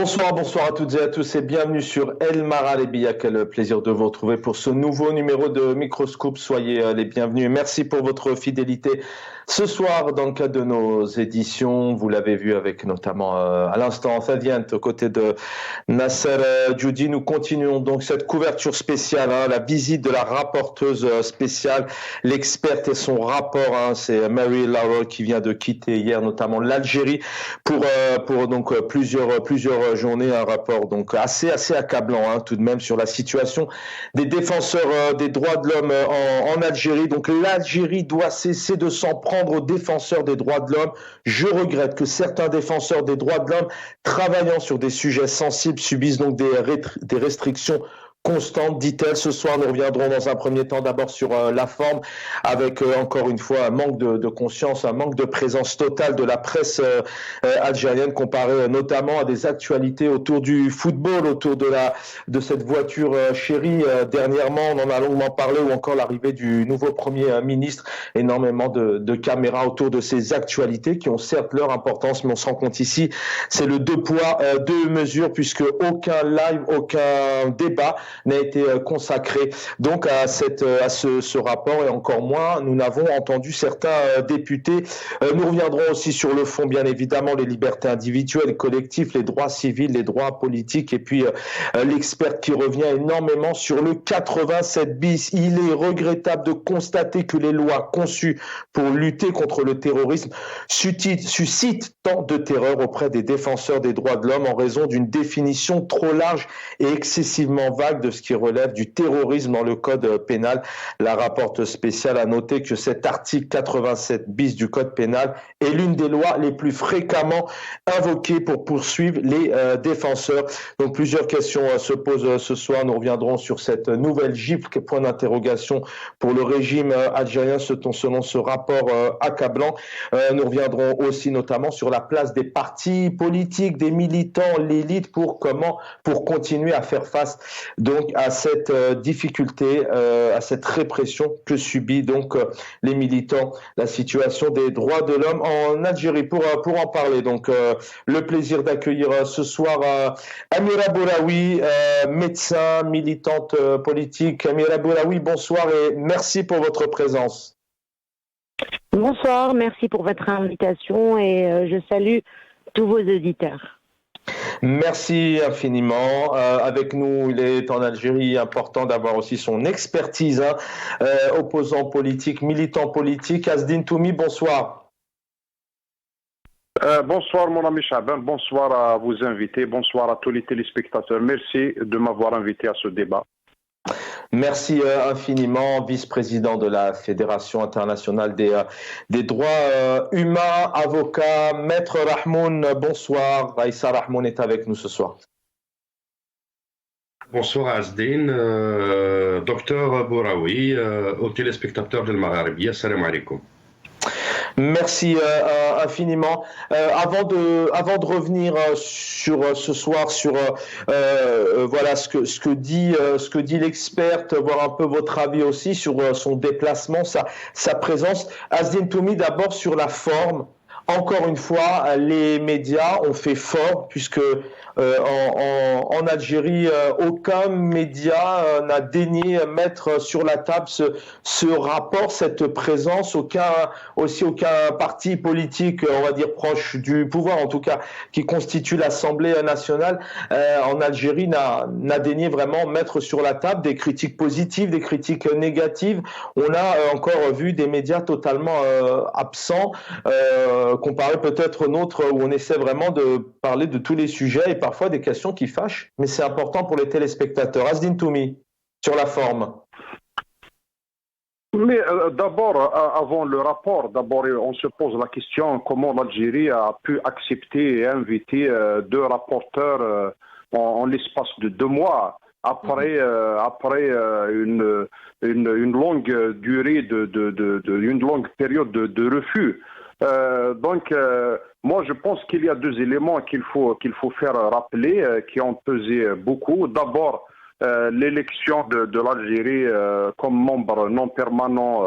Bonsoir à toutes et à tous et bienvenue sur El Marhalebiya. Quel plaisir de vous retrouver pour ce nouveau numéro de Microscope. Soyez les bienvenus et merci pour votre fidélité. Ce soir, dans le cadre de nos éditions, vous l'avez vu avec notamment à l'instant Fadient aux côtés de Nasser Djoudi, nous continuons donc cette couverture spéciale, la visite de la rapporteuse spéciale, l'experte et son rapport. C'est Mary Lowell qui vient de quitter hier notamment l'Algérie pour donc plusieurs journées, un rapport donc assez accablant tout de même sur la situation des défenseurs des droits de l'homme en Algérie. Donc l'Algérie doit cesser de s'en prendre aux défenseurs des droits de l'homme. Je regrette que certains défenseurs des droits de l'homme travaillant sur des sujets sensibles subissent donc des restrictions constante, dit-elle. Ce soir, nous reviendrons dans un premier temps d'abord sur la forme, avec encore une fois un manque de conscience, un manque de présence totale de la presse algérienne, comparée notamment à des actualités autour du football, autour de cette voiture chérie. Dernièrement, on en a longuement parlé, ou encore l'arrivée du nouveau Premier ministre. Énormément de caméras autour de ces actualités qui ont certes leur importance, mais on se rend compte ici, c'est le deux poids, deux mesures, puisque aucun live, aucun débat n'a été consacré donc à ce rapport, et encore moins nous n'avons entendu certains députés. Nous reviendrons aussi sur le fond, bien évidemment, les libertés individuelles, collectives, les droits civils, les droits politiques, et puis l'expert qui revient énormément sur le 87 bis. Il est regrettable de constater que les lois conçues pour lutter contre le terrorisme suscitent tant de terreur auprès des défenseurs des droits de l'homme en raison d'une définition trop large et excessivement vague de ce qui relève du terrorisme dans le code pénal. La rapporteure spéciale a noté que cet article 87 bis du code pénal est l'une des lois les plus fréquemment invoquées pour poursuivre les défenseurs. Donc plusieurs questions se posent ce soir. Nous reviendrons sur cette nouvelle gifle, point d'interrogation pour le régime algérien selon ce rapport accablant. Nous reviendrons aussi notamment sur la place des partis politiques, des militants, l'élite pour continuer à faire face donc à cette difficulté, à cette répression que subit donc les militants, la situation des droits de l'homme en Algérie. Pour en parler, donc le plaisir d'accueillir ce soir Amira Bouraoui, médecin, militante politique. Amira Bouraoui, bonsoir et merci pour votre présence. Bonsoir, merci pour votre invitation et je salue tous vos auditeurs. Merci infiniment. Avec nous, il est en Algérie important d'avoir aussi son expertise, opposant politique, militant politique. Asdine Toumi, bonsoir. Bonsoir mon ami Chaban, bonsoir à vos invités, bonsoir à tous les téléspectateurs. Merci de m'avoir invité à ce débat. Merci infiniment, vice-président de la Fédération internationale des droits humains, avocat, maître Rahmoun, bonsoir. Raïssa Rahmoun est avec nous ce soir. Bonsoir Asdine, docteur Bouraoui, aux téléspectateurs de El Marhalebiya, salam alaikum. Merci infiniment. Avant de revenir sur ce soir sur voilà ce que dit l'experte, voir un peu votre avis aussi sur son déplacement, sa présence. Asdine Toumi, d'abord sur la forme. Encore une fois, les médias ont fait fort puisque en Algérie, aucun média n'a daigné mettre sur la table ce rapport, cette présence, aucun parti politique, on va dire proche du pouvoir, en tout cas qui constitue l'Assemblée nationale en Algérie, n'a daigné vraiment mettre sur la table des critiques positives, des critiques négatives. On a encore vu des médias totalement absents, comparé peut-être aux nôtres où on essaie vraiment de parler de tous les sujets et parfois des questions qui fâchent, mais c'est important pour les téléspectateurs. Asdine Toumi, sur la forme. Mais d'abord, avant le rapport, on se pose la question comment l'Algérie a pu accepter et inviter deux rapporteurs en l'espace de 2 mois après une longue durée une longue période de refus. Donc, moi, je pense qu'il y a 2 éléments qu'il faut faire rappeler, qui ont pesé beaucoup. D'abord, l'élection de l'Algérie comme membre non permanent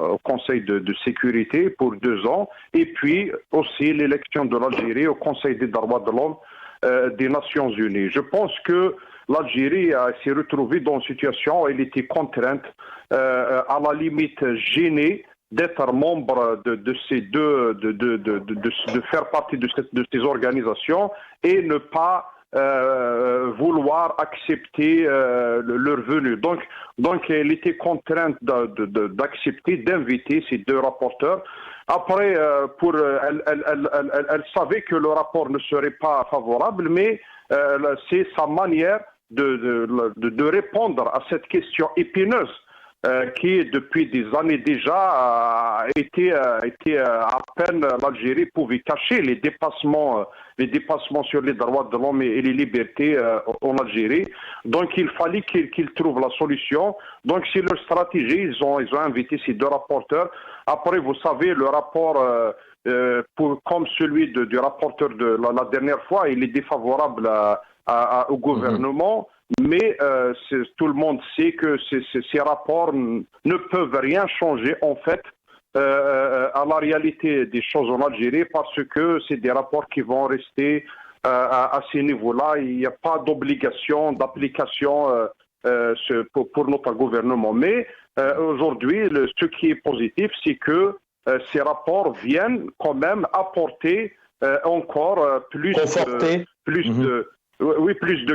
au Conseil de sécurité pour 2 ans, et puis aussi l'élection de l'Algérie au Conseil des droits de l'homme des Nations Unies. Je pense que l'Algérie s'est retrouvée dans une situation où elle était contrainte, à la limite gênée, d'être membre de faire partie de ces organisations et ne pas vouloir accepter leur venue. Donc elle était contrainte d'accepter, d'inviter ces deux rapporteurs. Après, elle savait que le rapport ne serait pas favorable, mais c'est sa manière de répondre à cette question épineuse qui, depuis des années déjà, a été à peine l'Algérie pouvait cacher les dépassements sur les droits de l'homme et les libertés en Algérie. Donc, il fallait qu'ils trouvent la solution. Donc, c'est leur stratégie. Ils ont invité ces deux rapporteurs. Après, vous savez, le rapport, comme celui du rapporteur de la dernière fois, il est défavorable au gouvernement. Mais tout le monde sait que ces rapports ne peuvent rien changer en fait à la réalité des choses en Algérie parce que c'est des rapports qui vont rester à ces niveaux-là. Il n'y a pas d'obligation d'application pour notre gouvernement. Mais aujourd'hui, ce qui est positif, c'est que ces rapports viennent quand même apporter encore plus de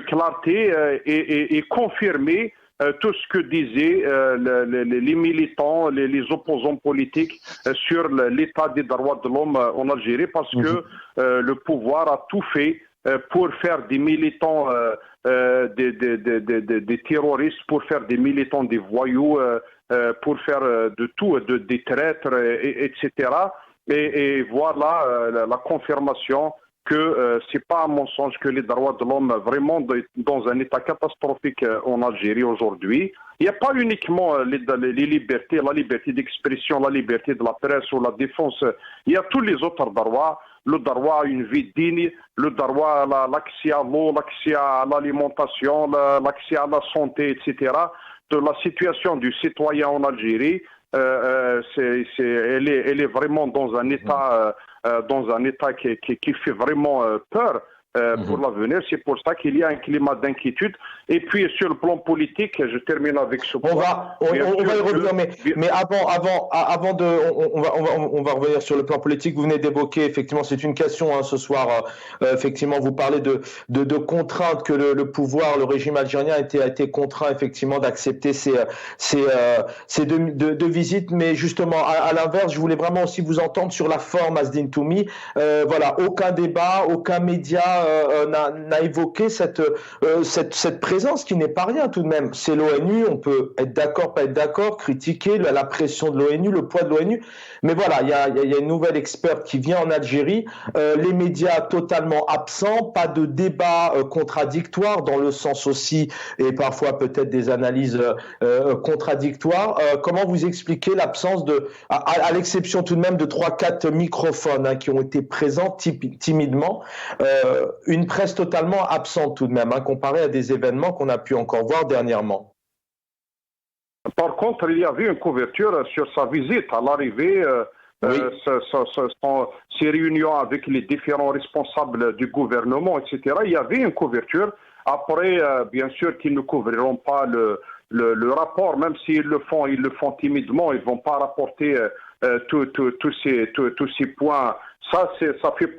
clarté et confirmer tout ce que disaient les militants, les opposants politiques sur l'état des droits de l'homme en Algérie, parce que le pouvoir a tout fait pour faire des militants des terroristes, pour faire des militants des voyous, pour faire de tout, des traîtres, etc. Et voilà la confirmation que c'est pas un mensonge que les droits de l'homme vraiment dans un état catastrophique en Algérie aujourd'hui. Il n'y a pas uniquement les libertés, la liberté d'expression, la liberté de la presse ou la défense. Il y a tous les autres droits. Le droit à une vie digne, le droit à l'accès à l'eau, l'accès à l'alimentation, l'accès à la santé, etc. De la situation du citoyen en Algérie, elle est vraiment dans un état qui fait vraiment peur pour l'avenir. C'est pour ça qu'il y a un climat d'inquiétude. Et puis sur le plan politique, je termine avec ce point. On va y revenir, mais on va revenir sur le plan politique. Vous venez d'évoquer, effectivement, c'est une question ce soir. Effectivement, vous parlez de contraintes que le pouvoir, le régime algérien a été contraint effectivement d'accepter ces deux visites. Mais justement, à l'inverse, je voulais vraiment aussi vous entendre sur la forme, Asdine Toumi. Voilà, aucun débat, aucun média n'a évoqué cette présence qui n'est pas rien tout de même. C'est l'ONU, on peut être d'accord, pas être d'accord, critiquer la pression de l'ONU, le poids de l'ONU, mais voilà, il y a une nouvelle experte qui vient en Algérie, les médias totalement absents, pas de débat contradictoire dans le sens aussi, et parfois peut-être des analyses contradictoires. Comment vous expliquez l'absence à l'exception tout de même de 3-4 microphones qui ont été présents timidement, une presse totalement absente tout de même, comparée à des événements qu'on a pu encore voir dernièrement. Par contre, il y avait une couverture sur sa visite à l'arrivée, ses réunions avec les différents responsables du gouvernement, etc. Il y avait une couverture. Après, bien sûr qu'ils ne couvriront pas le rapport, même s'ils le font timidement. Ils ne vont pas rapporter tous ces points. Ça fait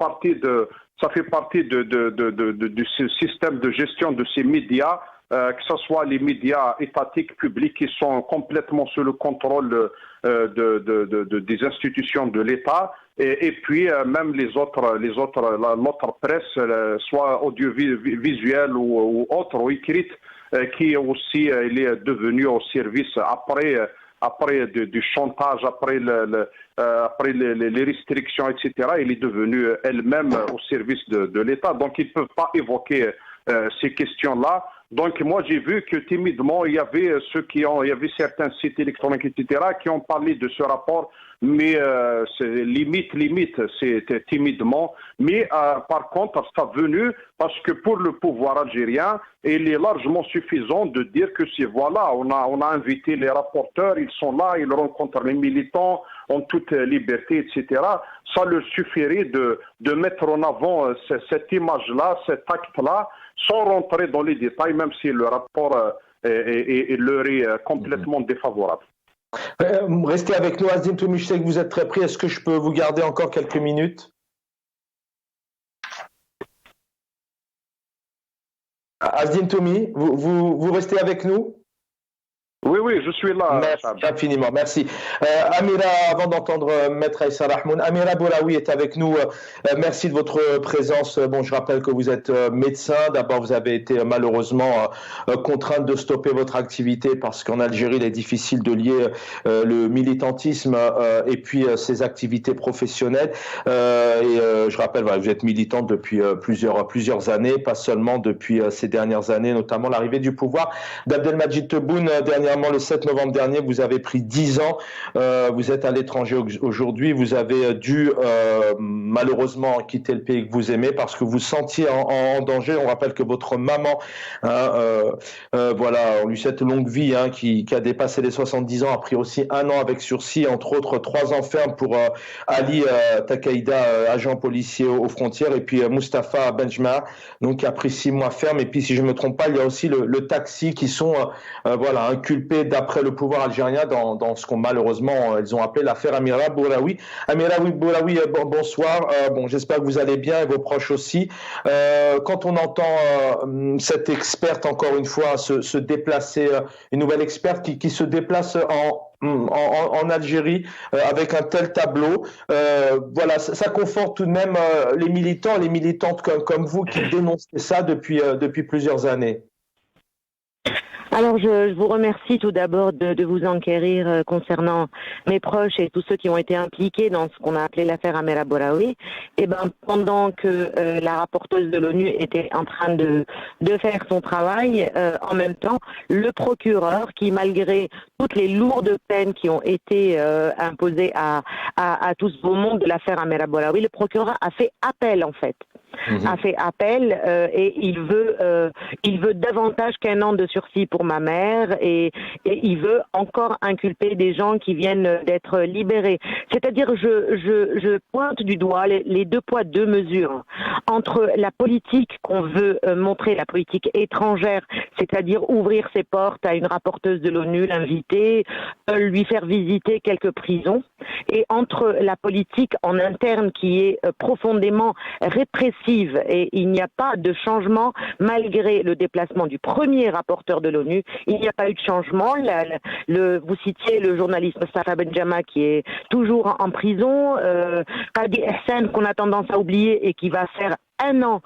partie du système de gestion de ces médias, que ce soit les médias étatiques publics qui sont complètement sous le contrôle des institutions de l'État, et puis même l'autre presse, soit audiovisuelle ou autre, ou écrite, qui aussi elle est devenue au service après du chantage, après les restrictions, etc., elle est devenue elle-même au service de l'État. Donc, ils ne peuvent pas évoquer ces questions-là. Donc moi j'ai vu que timidement il y avait il y avait certains sites électroniques, etc., qui ont parlé de ce rapport, mais c'est limite, c'était timidement. Mais par contre, ça venu parce que pour le pouvoir algérien, il est largement suffisant de dire que c'est voilà, on a invité les rapporteurs, ils sont là, ils rencontrent les militants en toute liberté, etc. Ça leur suffirait de mettre en avant cette image-là, cet acte-là, sans rentrer dans les détails, même si le rapport leur est complètement défavorable. Restez avec nous, Azdin Toumi, je sais que vous êtes très pris. Est-ce que je peux vous garder encore quelques minutes? Azdin Toumi, vous restez avec nous? Oui, je suis là. Merci infiniment, merci. Amira, avant d'entendre Maître Aïssa Rahmoun, Amira Bouraoui est avec nous. Merci de votre présence. Bon, je rappelle que vous êtes médecin. D'abord, vous avez été malheureusement contrainte de stopper votre activité parce qu'en Algérie, il est difficile de lier le militantisme et puis ses activités professionnelles. Je rappelle, voilà, vous êtes militante depuis plusieurs années, pas seulement depuis ces dernières années, notamment l'arrivée du pouvoir d'Abdelmadjid Tebboune dernièrement. Le 7 novembre dernier, vous avez pris 10 ans, vous êtes à l'étranger aujourd'hui, vous avez dû malheureusement quitter le pays que vous aimez parce que vous sentiez en danger. On rappelle que votre maman, voilà, on lui souhaite longue vie, qui a dépassé les 70 ans, a pris aussi 1 an avec sursis, entre autres 3 ans ferme pour Ali Takaïda, agent policier aux frontières, et puis Mustapha Benjma, donc qui a pris 6 mois ferme. Et puis si je ne me trompe pas, il y a aussi le taxi qui sont voilà, inculpés d'après le pouvoir algérien dans ce qu'on malheureusement ils ont appelé l'affaire Amira Bouraoui. Amira Bouraoui, bonsoir. Bon, j'espère que vous allez bien et vos proches aussi. Quand on entend cette experte encore une fois se déplacer, une nouvelle experte qui se déplace en Algérie avec un tel tableau, voilà, ça conforte tout de même les militants, les militantes comme vous qui dénoncent ça depuis plusieurs années. Alors, je vous remercie tout d'abord de vous enquérir concernant mes proches et tous ceux qui ont été impliqués dans ce qu'on a appelé l'affaire Amira Bouraoui. Et ben, pendant que la rapporteuse de l'ONU était en train de faire son travail, en même temps, le procureur, qui malgré toutes les lourdes peines qui ont été imposées à tout ce beau monde de l'affaire Amira Bouraoui, le procureur a fait appel en fait. A fait appel et il veut davantage qu'1 an de sursis pour ma mère et il veut encore inculper des gens qui viennent d'être libérés. C'est-à-dire, je pointe du doigt les 2 poids 2 mesures entre la politique qu'on veut montrer, la politique étrangère, c'est-à-dire ouvrir ses portes à une rapporteuse de l'ONU, l'inviter, lui faire visiter quelques prisons, et entre la politique en interne qui est profondément répressive, et il n'y a pas de changement malgré le déplacement du premier rapporteur de l'ONU. Il n'y a pas eu de changement. Vous citiez le journaliste Mustapha Benjama qui est toujours en prison, Qadi Hassan qu'on a tendance à oublier et qui va faire 1 an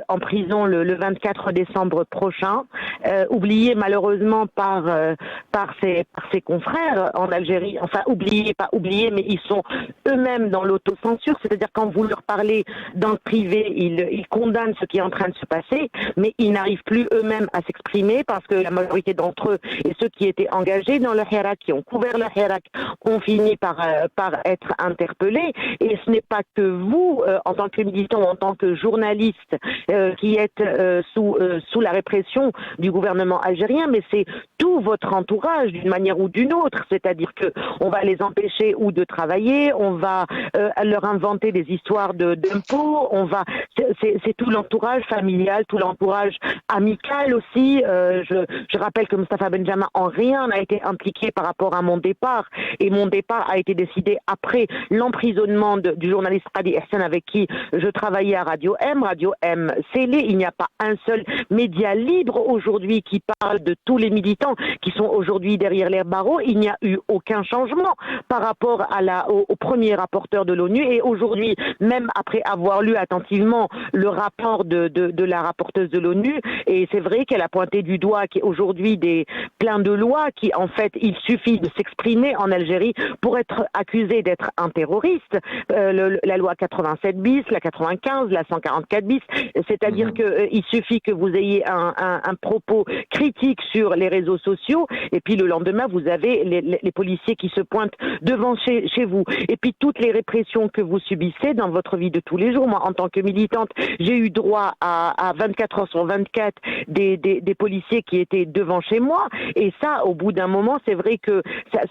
en prison le 24 décembre prochain, oublié malheureusement par ses confrères en Algérie. Enfin, pas oublié, mais ils sont eux-mêmes dans l'autocensure, c'est-à-dire quand vous leur parlez dans le privé, ils condamnent ce qui est en train de se passer, mais ils n'arrivent plus eux-mêmes à s'exprimer parce que la majorité d'entre eux et ceux qui étaient engagés dans le Hirak, qui ont couvert le Hirak, ont fini par être interpellés. Et ce n'est pas que vous, en tant que militant, en tant que journaliste qui êtes sous la répression du gouvernement algérien, mais c'est tout votre entourage d'une manière ou d'une autre, c'est-à-dire que on va les empêcher ou de travailler, on va leur inventer des histoires d'impôts, c'est tout l'entourage familial, tout l'entourage amical aussi. Je rappelle que Mustapha Benjama en rien n'a été impliqué par rapport à mon départ, et mon départ a été décidé après l'emprisonnement du journaliste Qadi Hassan avec qui je travaillais à Radio M scellé. Il n'y a pas un seul média libre aujourd'hui qui parle de tous les militants qui sont aujourd'hui derrière les barreaux. Il n'y a eu aucun changement par rapport au premier rapporteur de l'ONU, et aujourd'hui, même après avoir lu attentivement le rapport de la rapporteuse de l'ONU, et c'est vrai qu'elle a pointé du doigt qu'aujourd'hui plein de lois qui, en fait, il suffit de s'exprimer en Algérie pour être accusé d'être un terroriste. La loi 87 bis, la 95, la 344 bis, c'est-à-dire qu'il suffit que vous ayez un propos critique sur les réseaux sociaux, et puis le lendemain, vous avez les policiers qui se pointent devant chez vous. Et puis toutes les répressions que vous subissez dans votre vie de tous les jours. Moi, en tant que militante, j'ai eu droit à 24 heures sur 24 des policiers qui étaient devant chez moi. Et ça, au bout d'un moment, c'est vrai que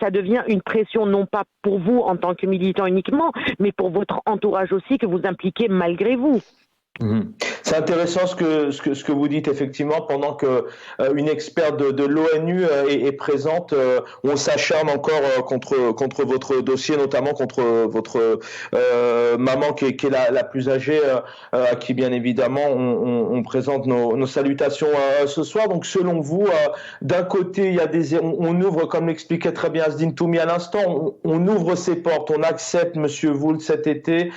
ça devient une pression, non pas pour vous en tant que militant uniquement, mais pour votre entourage aussi, que vous impliquez malgré vous. C'est intéressant ce que vous dites effectivement, pendant que une experte de l'ONU est présente, on s'acharne encore contre votre dossier, notamment contre votre maman qui est la plus âgée, à qui bien évidemment on présente nos salutations ce soir. Donc selon vous, d'un côté il y a on ouvre, comme l'expliquait très bien Asdine Toumi à l'instant, on ouvre ses portes, on accepte Monsieur Would cet été,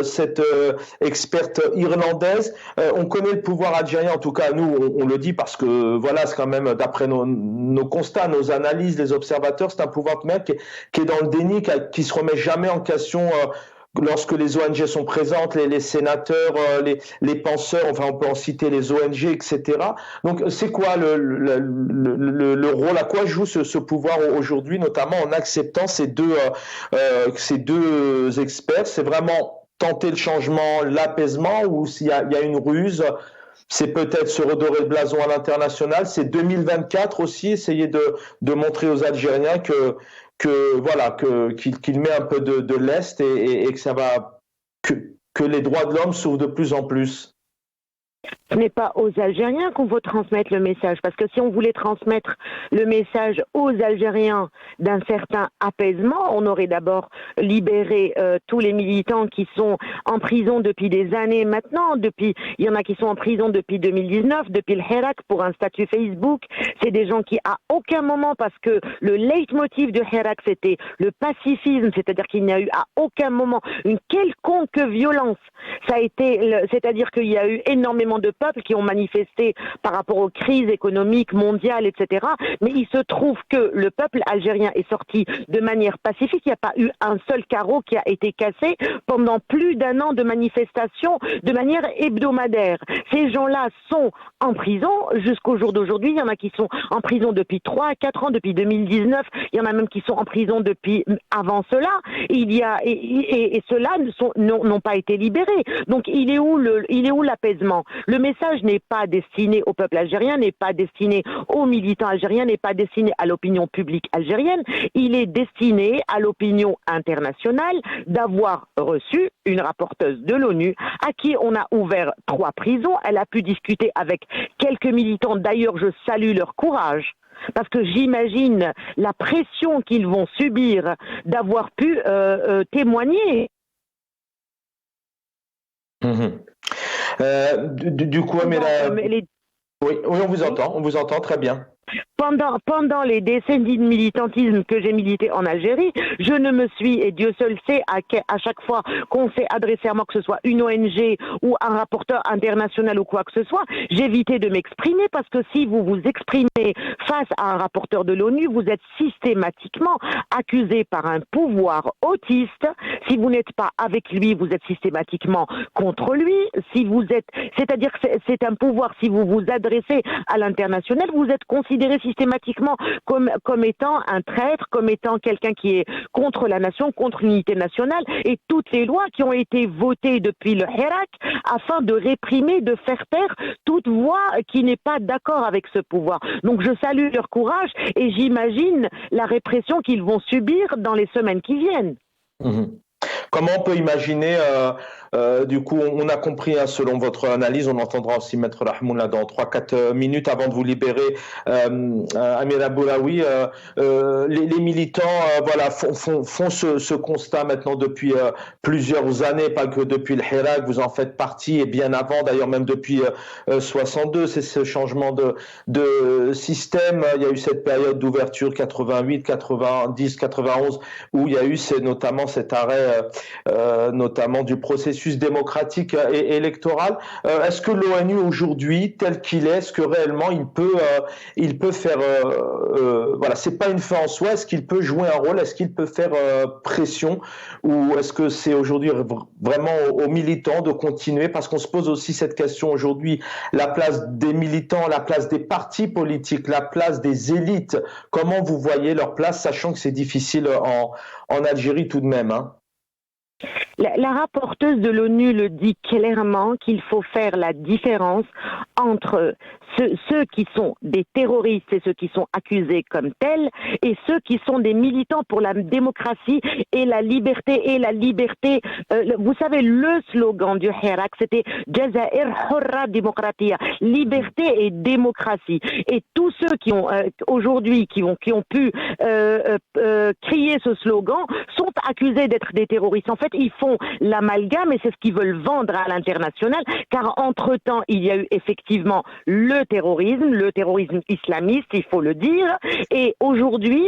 cette experte irlandaise. On connaît le pouvoir algérien, en tout cas nous on le dit parce que voilà, c'est quand même d'après nos constats, nos analyses, les observateurs, c'est un pouvoir qui est dans le déni, qui se remet jamais en question lorsque les ONG sont présentes, les sénateurs, les penseurs, enfin on peut en citer les ONG, etc. Donc c'est quoi le rôle, à quoi joue ce pouvoir aujourd'hui, notamment en acceptant ces deux experts? C'est vraiment tenter le changement, l'apaisement, ou s'il y a une ruse, c'est peut-être se redorer le blason à l'international, c'est 2024 aussi, essayer de montrer aux Algériens qu'il met un peu de lest et que ça va, que les droits de l'homme s'ouvrent de plus en plus. Ce n'est pas aux Algériens qu'on veut transmettre le message, parce que si on voulait transmettre le message aux Algériens d'un certain apaisement, on aurait d'abord libéré tous les militants qui sont en prison depuis des années maintenant. Il y en a qui sont en prison depuis 2019, depuis le Hirak pour un statut Facebook. C'est des gens qui à aucun moment, parce que le leitmotiv du Hirak c'était le pacifisme, c'est-à-dire qu'il n'y a eu à aucun moment une quelconque violence. C'est-à-dire qu'il y a eu énormément de peuples qui ont manifesté par rapport aux crises économiques mondiales, etc. Mais il se trouve que le peuple algérien est sorti de manière pacifique. Il n'y a pas eu un seul carreau qui a été cassé pendant plus d'un an de manifestations de manière hebdomadaire. Ces gens-là sont en prison jusqu'au jour d'aujourd'hui. Il y en a qui sont en prison depuis 3 à 4 ans, depuis 2019. Il y en a même qui sont en prison depuis avant cela. Et ceux-là n'ont pas été libérés. Donc il est où l'apaisement? Le message n'est pas destiné au peuple algérien, n'est pas destiné aux militants algériens, n'est pas destiné à l'opinion publique algérienne. Il est destiné à l'opinion internationale d'avoir reçu une rapporteuse de l'ONU à qui on a ouvert 3 prisons. Elle a pu discuter avec quelques militants. D'ailleurs, je salue leur courage, parce que j'imagine la pression qu'ils vont subir d'avoir pu témoigner. Du coup, oui, on vous entend très bien. Pendant les décennies de militantisme que j'ai milité en Algérie, je ne me suis, et Dieu seul sait, à chaque fois qu'on s'est adressé à moi, que ce soit une ONG ou un rapporteur international ou quoi que ce soit, j'évitais de m'exprimer, parce que si vous vous exprimez face à un rapporteur de l'ONU, vous êtes systématiquement accusé par un pouvoir autiste. Si vous n'êtes pas avec lui, vous êtes systématiquement contre lui. C'est-à-dire que c'est un pouvoir, si vous vous adressez à l'international, vous êtes considéré systématiquement comme étant un traître, comme étant quelqu'un qui est contre la nation, contre l'unité nationale, et toutes les lois qui ont été votées depuis le Hirak afin de réprimer, de faire taire toute voix qui n'est pas d'accord avec ce pouvoir. Donc je salue leur courage et j'imagine la répression qu'ils vont subir dans les semaines qui viennent. Comment on peut imaginer, du coup, on a compris, selon votre analyse, on entendra aussi Maître Rahmoun là dans 3-4 minutes avant de vous libérer, Amira Boulaoui, les militants font ce constat maintenant depuis plusieurs années, pas que depuis le Hirak, vous en faites partie, et bien avant, d'ailleurs même depuis 62, c'est ce changement de système. Il y a eu cette période d'ouverture 88, 90, 91, où il y a eu notamment cet arrêt notamment du processus processus démocratique et électoral. Est-ce que l'ONU aujourd'hui, tel qu'il est, est-ce que réellement il peut faire, voilà, c'est pas une fin en soi, est-ce qu'il peut jouer un rôle, est-ce qu'il peut faire pression, ou est-ce que c'est aujourd'hui vraiment aux militants de continuer, parce qu'on se pose aussi cette question aujourd'hui, la place des militants, la place des partis politiques, la place des élites, comment vous voyez leur place, sachant que c'est difficile en Algérie tout de même, hein? La rapporteuse de l'ONU le dit clairement qu'il faut faire la différence entre ceux qui sont des terroristes et ceux qui sont accusés comme tels et ceux qui sont des militants pour la démocratie et la liberté. Vous savez, le slogan du Hirak, c'était Jazair Hurra Demokratia, liberté et démocratie. Et tous ceux qui ont aujourd'hui qui ont pu crier ce slogan sont accusés d'être des terroristes. En fait, ils font l'amalgame et c'est ce qu'ils veulent vendre à l'international, car entre-temps, il y a eu effectivement le terrorisme islamiste, il faut le dire, et aujourd'hui,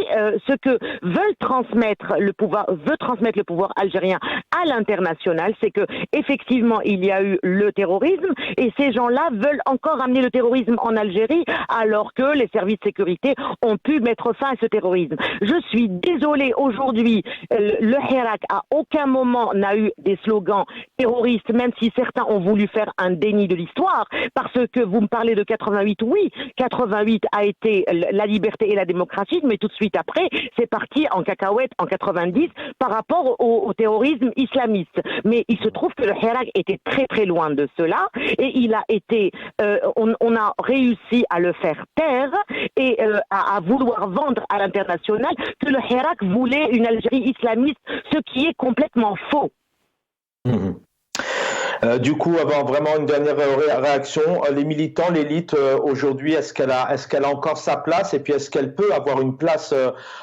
ce que veut transmettre le pouvoir algérien à l'international, c'est que effectivement, il y a eu le terrorisme, et ces gens-là veulent encore amener le terrorisme en Algérie, alors que les services de sécurité ont pu mettre fin à ce terrorisme. Je suis désolée, aujourd'hui, le Hirak à aucun moment n'a eu des slogans terroristes, même si certains ont voulu faire un déni de l'histoire, parce que vous me parlez de 88, oui, 88 a été la liberté et la démocratie, mais tout de suite après, c'est parti en cacahuète en 90 par rapport au terrorisme islamiste. Mais il se trouve que le Hirak était très très loin de cela, et il a été, on a réussi à le faire taire et à vouloir vendre à l'international que le Hirak voulait une Algérie islamiste, ce qui est complètement faux. Du coup, avant vraiment une dernière réaction, les militants, l'élite aujourd'hui, est-ce qu'elle a encore sa place, et puis est-ce qu'elle peut avoir une place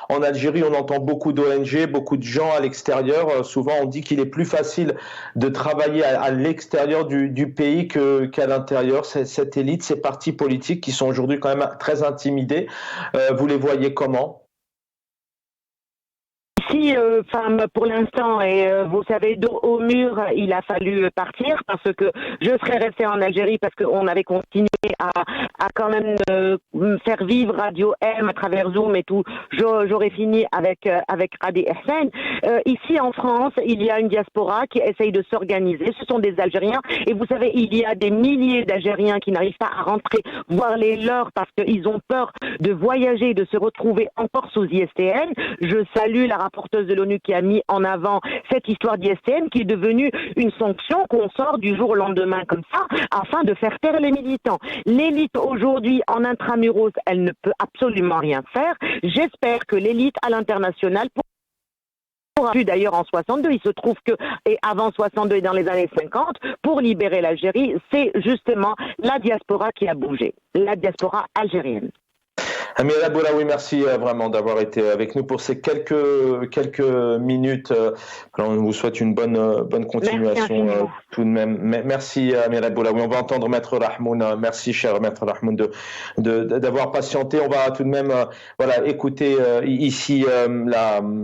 en Algérie? On entend beaucoup d'ONG, beaucoup de gens à l'extérieur. Souvent, on dit qu'il est plus facile de travailler à l'extérieur du pays qu'à l'intérieur. Cette élite, ces partis politiques qui sont aujourd'hui quand même très intimidés, vous les voyez comment? Ici, pour l'instant, et vous savez, dos au mur, il a fallu partir parce que je serais restée en Algérie parce qu'on avait continué à quand même faire vivre Radio M à travers Zoom et tout. J'aurais fini avec Radi Hussein. Ici en France, il y a une diaspora qui essaye de s'organiser. Ce sont des Algériens, et vous savez, il y a des milliers d'Algériens qui n'arrivent pas à rentrer voir les leurs parce qu'ils ont peur de voyager et de se retrouver encore sous ISTN. Je salue la rapporteuse de l'ONU qui a mis en avant cette histoire d'ISTN, qui est devenue une sanction qu'on sort du jour au lendemain comme ça, afin de faire taire les militants. L'élite aujourd'hui en intramuros, elle ne peut absolument rien faire. J'espère que l'élite à l'international pourra plus, d'ailleurs en 62, il se trouve que, et avant 62 et dans les années 50, pour libérer l'Algérie, c'est justement la diaspora qui a bougé, la diaspora algérienne. Amira Boulaoui, merci vraiment d'avoir été avec nous pour ces quelques minutes. On vous souhaite une bonne continuation tout de même. Merci Amira Boulaoui. On va entendre Maître Rahmoun. Merci cher Maître Rahmoun d'avoir patienté. On va tout de même écouter ici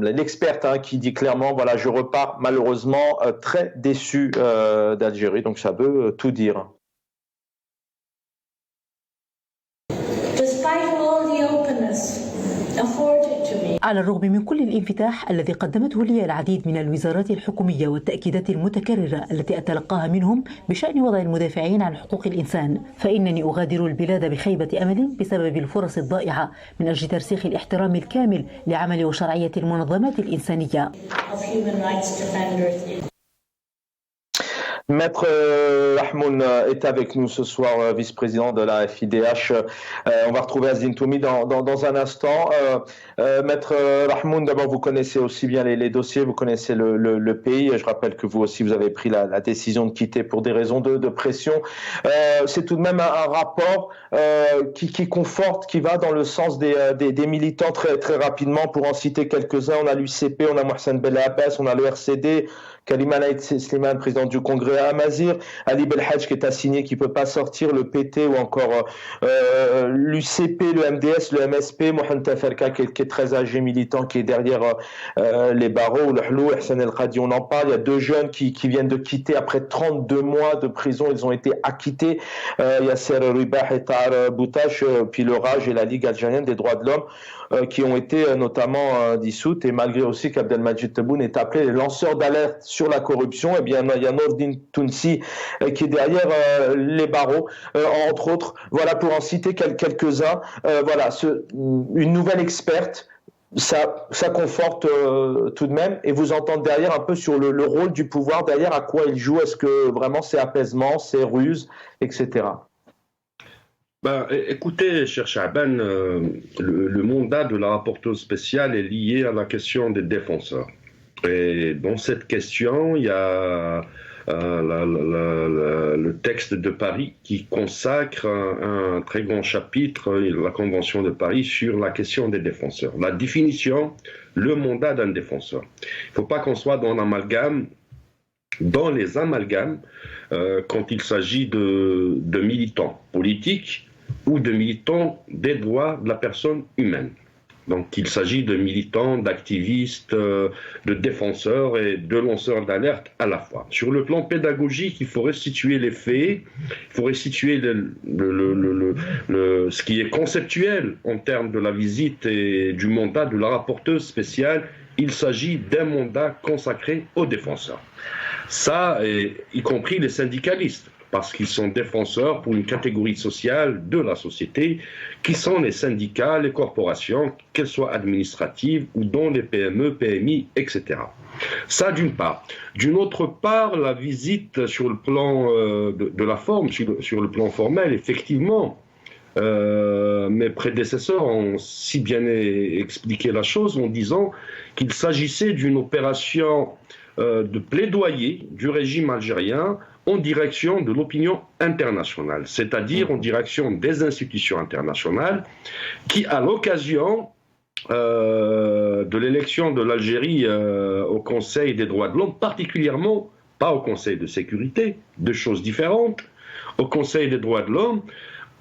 l'experte qui dit clairement, voilà, je repars malheureusement très déçu d'Algérie. Donc ça veut tout dire. على الرغم من كل الانفتاح الذي قدمته لي العديد من الوزارات الحكومية والتأكيدات المتكررة التي أتلقاها منهم بشأن وضع المدافعين عن حقوق الإنسان، فإنني أغادر البلاد بخيبة أمل بسبب الفرص الضائعة من أجل ترسيخ الاحترام الكامل لعمل وشرعية المنظمات الإنسانية. Maître Rahmoun est avec nous ce soir, vice-président de la FIDH. On va retrouver Azine Toumi dans un instant. Maître Rahmoun, d'abord, vous connaissez aussi bien les dossiers, vous connaissez le pays. Je rappelle que vous aussi, vous avez pris la décision de quitter pour des raisons de pression. C'est tout de même un rapport qui conforte, qui va dans le sens des militants très, très rapidement. Pour en citer quelques-uns, on a l'UCP, on a Mohsen Bella Abbas, on a le RCD, Kalima Naït Slimane, président du Congrès, Amazir, Ali Belhadj qui est assigné, qui peut pas sortir, le PT ou encore l'UCP, le MDS, le MSP, Mohamed Taferka qui est très âgé, militant, qui est derrière les barreaux, le Hlou, Hassan El Khadi, on en parle. Il y a 2 jeunes qui viennent de quitter après 32 mois de prison, ils ont été acquittés. Yasser Ribah et Tahar Boutache, puis le RAJ et la Ligue algérienne des droits de l'homme, qui ont été notamment dissoutes, et malgré aussi qu'Abdelmajid Tebboune est appelé les lanceurs d'alerte sur la corruption, eh bien il y a Nordine Tounsi qui est derrière les barreaux, entre autres. Voilà, pour en citer quelques-uns. Voilà, une nouvelle experte. Ça conforte tout de même, et vous entendez derrière un peu sur le rôle du pouvoir, derrière à quoi il joue, est-ce que vraiment c'est apaisement, c'est ruse, etc. Écoutez, cher Chaban, le mandat de la rapporteuse spéciale est lié à la question des défenseurs. Et dans cette question, il y a le texte de Paris qui consacre un très grand chapitre, la Convention de Paris, sur la question des défenseurs. La définition, le mandat d'un défenseur. Il ne faut pas qu'on soit dans l'amalgame, dans les amalgames, quand il s'agit de militants politiques ou de militants des droits de la personne humaine. Donc il s'agit de militants, d'activistes, de défenseurs et de lanceurs d'alerte à la fois. Sur le plan pédagogique, il faut restituer les faits, il faut restituer ce qui est conceptuel en termes de la visite et du mandat de la rapporteuse spéciale. Il s'agit d'un mandat consacré aux défenseurs. Ça, y compris les syndicalistes, parce qu'ils sont défenseurs pour une catégorie sociale de la société, qui sont les syndicats, les corporations, qu'elles soient administratives ou dans les PME, PMI, etc. Ça d'une part. D'une autre part, la visite sur le plan de la forme, sur le plan formel, effectivement, mes prédécesseurs ont si bien expliqué la chose en disant qu'il s'agissait d'une opération de plaidoyer du régime algérien en direction de l'opinion internationale, c'est-à-dire en direction des institutions internationales qui, à l'occasion de l'élection de l'Algérie au Conseil des droits de l'homme, particulièrement, pas au Conseil de sécurité, deux choses différentes, au Conseil des droits de l'homme,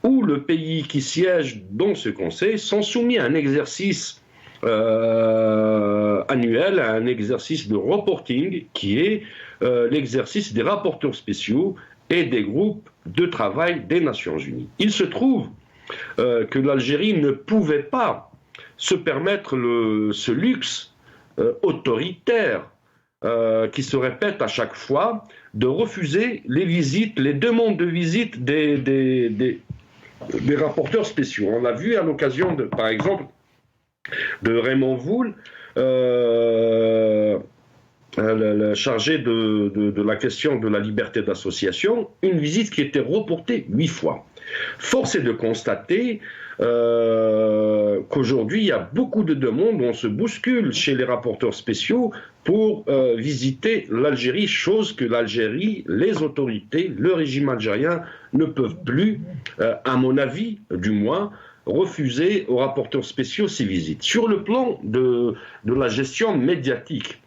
où le pays qui siège dans ce Conseil sont soumis à un exercice annuel, à un exercice de reporting qui est l'exercice des rapporteurs spéciaux et des groupes de travail des Nations Unies. Il se trouve que l'Algérie ne pouvait pas se permettre ce luxe autoritaire qui se répète à chaque fois, de refuser les visites, les demandes de visite des rapporteurs spéciaux. On l'a vu à l'occasion, par exemple, de Raymond Voul, le chargé de la question de la liberté d'association, une visite qui était reportée 8 fois. Force est de constater qu'aujourd'hui, il y a beaucoup de demandes, on se bouscule chez les rapporteurs spéciaux pour visiter l'Algérie, chose que l'Algérie, les autorités, le régime algérien ne peuvent plus, à mon avis du moins, refuser aux rapporteurs spéciaux ces visites. Sur le plan de la gestion médiatique,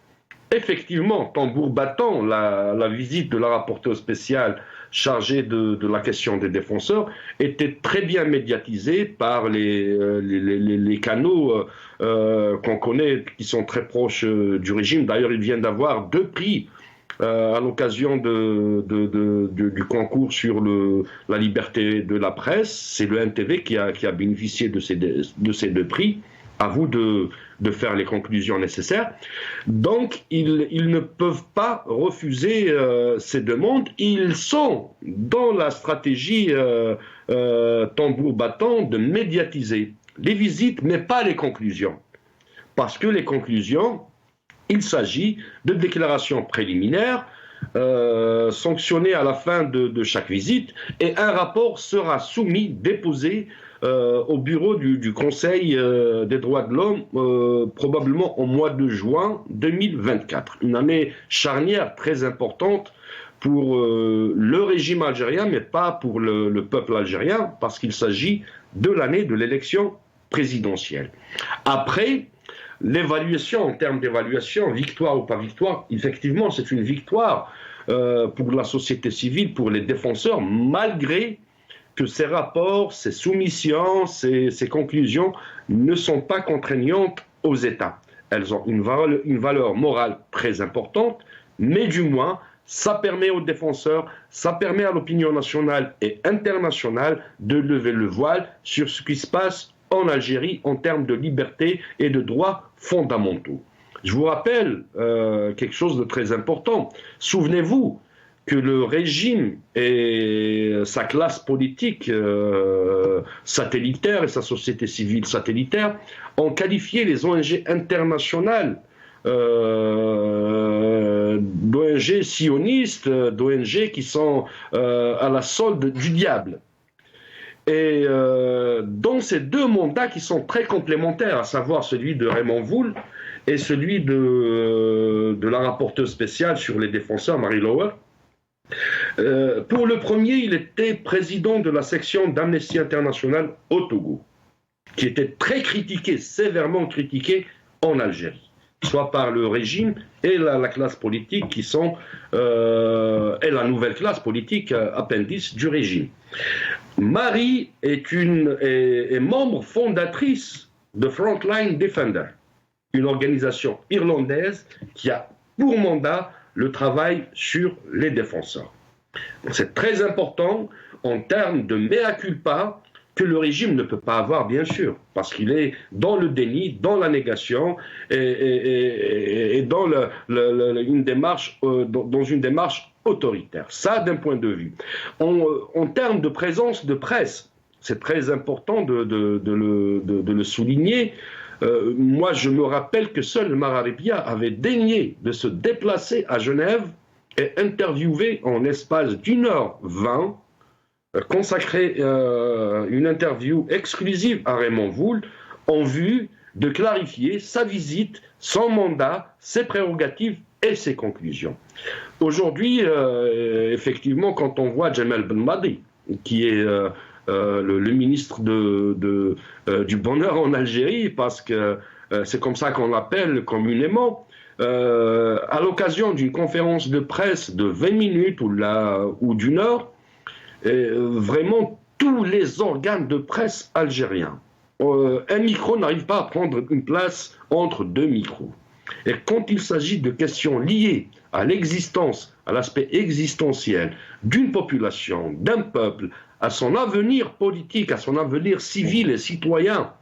effectivement, tambour battant, la visite de la rapporteure spéciale chargée de la question des défenseurs était très bien médiatisée par les canaux qu'on connaît, qui sont très proches du régime. D'ailleurs, ils viennent d'avoir 2 prix à l'occasion du concours sur la liberté de la presse. C'est le NTV qui a bénéficié de ces 2 prix. À vous de faire les conclusions nécessaires. Donc, ils ne peuvent pas refuser ces demandes. Ils sont dans la stratégie tambour battant de médiatiser les visites, mais pas les conclusions. Parce que les conclusions, il s'agit de déclarations préliminaires sanctionnées à la fin de chaque visite, et un rapport sera déposé au bureau du Conseil des droits de l'homme, probablement au mois de juin 2024. Une année charnière très importante pour le régime algérien, mais pas pour le peuple algérien, parce qu'il s'agit de l'année de l'élection présidentielle. Après, l'évaluation, en termes d'évaluation, victoire ou pas victoire, effectivement, c'est une victoire pour la société civile, pour les défenseurs, malgré que ces rapports, ces soumissions, ces conclusions ne sont pas contraignantes aux États. Elles ont une valeur morale très importante, mais du moins, ça permet aux défenseurs, ça permet à l'opinion nationale et internationale de lever le voile sur ce qui se passe en Algérie en termes de liberté et de droits fondamentaux. Je vous rappelle quelque chose de très important. Souvenez-vous que le régime et sa classe politique satellitaire et sa société civile satellitaire ont qualifié les ONG internationales d'ONG sionistes, d'ONG qui sont à la solde du diable. Et dans ces deux mandats qui sont très complémentaires, à savoir celui de Raymond Wool et celui de la rapporteure spéciale sur les défenseurs, Marie Lower, pour le premier, il était président de la section d'Amnesty International au Togo, qui était très critiqué, sévèrement critiqué en Algérie, soit par le régime et la classe politique qui sont et la nouvelle classe politique appendice du régime. Marie est membre fondatrice de Frontline Defender, une organisation irlandaise qui a pour mandat le travail sur les défenseurs. C'est très important en termes de mea culpa que le régime ne peut pas avoir, bien sûr, parce qu'il est dans le déni, dans la négation et dans une démarche autoritaire. Ça, d'un point de vue. En termes de présence de presse, c'est très important de le souligner. Moi, je me rappelle que seul Mara Rebia avait daigné de se déplacer à Genève et interviewer en espace d'1h20, consacrer une interview exclusive à Raymond Wool en vue de clarifier sa visite, son mandat, ses prérogatives et ses conclusions. Aujourd'hui, effectivement, quand on voit Jamal Belmadi, qui est le ministre du bonheur en Algérie, parce que c'est comme ça qu'on l'appelle communément, à l'occasion d'une conférence de presse de 20 minutes ou d'une heure, vraiment tous les organes de presse algériens, un micro n'arrive pas à prendre une place entre deux micros. Et quand il s'agit de questions liées à l'existence, à l'aspect existentiel d'une population, d'un peuple, à son avenir politique, à son avenir civil et citoyen,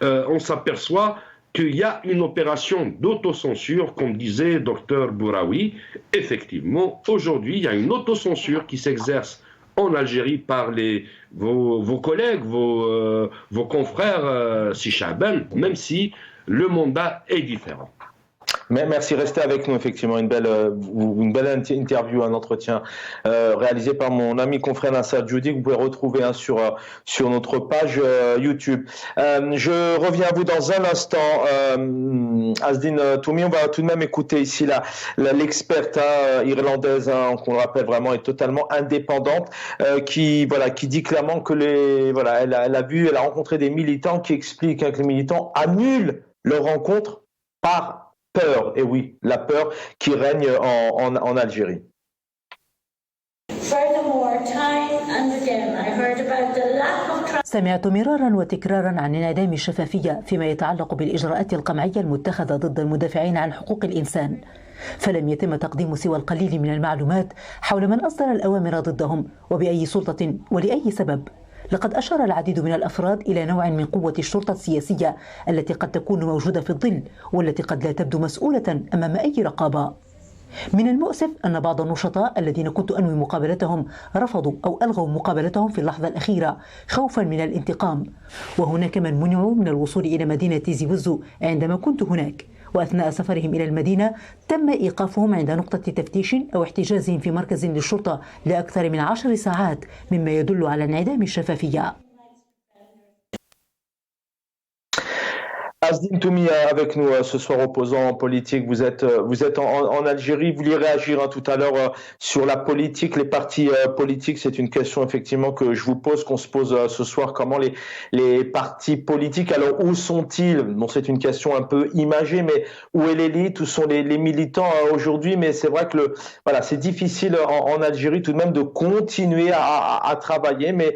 on s'aperçoit qu'il y a une opération d'autocensure, comme disait Dr Bouraoui. Effectivement, aujourd'hui, il y a une autocensure qui s'exerce en Algérie par vos collègues, vos confrères Sichaben, même si le mandat est différent. Mais merci, restez avec nous. Effectivement, une belle interview, un entretien réalisé par mon ami confrère Nasser Djoudi, que vous pouvez retrouver sur notre page YouTube. Je reviens à vous dans un instant. Asdine Toumi, on va tout de même écouter ici l'experte irlandaise, qu'on le rappelle vraiment, est totalement indépendante, qui dit clairement que elle a rencontré des militants qui expliquent que les militants annulent leur rencontre par peur, et oui, la peur qui règne en Algérie. سمعت مرارا وتكرارا عن انعدام الشفافية فيما يتعلق بالإجراءات القمعية المتخذة ضد المدافعين عن حقوق الإنسان، فلم يتم تقديم سوى القليل من المعلومات حول من أصدر الأوامر ضدهم وبأي سلطة ولأي سبب. لقد أشار العديد من الأفراد إلى نوع من قوة الشرطة السياسية التي قد تكون موجودة في الظل والتي قد لا تبدو مسؤولة أمام أي رقابة. من المؤسف أن بعض النشطاء الذين كنت أنوي مقابلتهم رفضوا أو ألغوا مقابلتهم في اللحظة الأخيرة خوفا من الانتقام، وهناك من منعوا من الوصول إلى مدينة تيزي وزو عندما كنت هناك، وأثناء سفرهم إلى المدينة تم إيقافهم عند نقطة تفتيش أو احتجازهم في مركز للشرطة لأكثر من 10 ساعات، مما يدل على انعدام الشفافية. Asdine Toumi avec nous ce soir, opposant politique. Vous êtes en Algérie. Vous vouliez réagir tout à l'heure sur la politique, les partis politiques. C'est une question effectivement que je vous pose, qu'on se pose ce soir. Comment les partis politiques, alors où sont-ils? Bon, c'est une question un peu imagée, mais où est l'élite? Où sont les militants aujourd'hui? Mais c'est vrai que c'est difficile en Algérie tout de même de continuer à travailler. Mais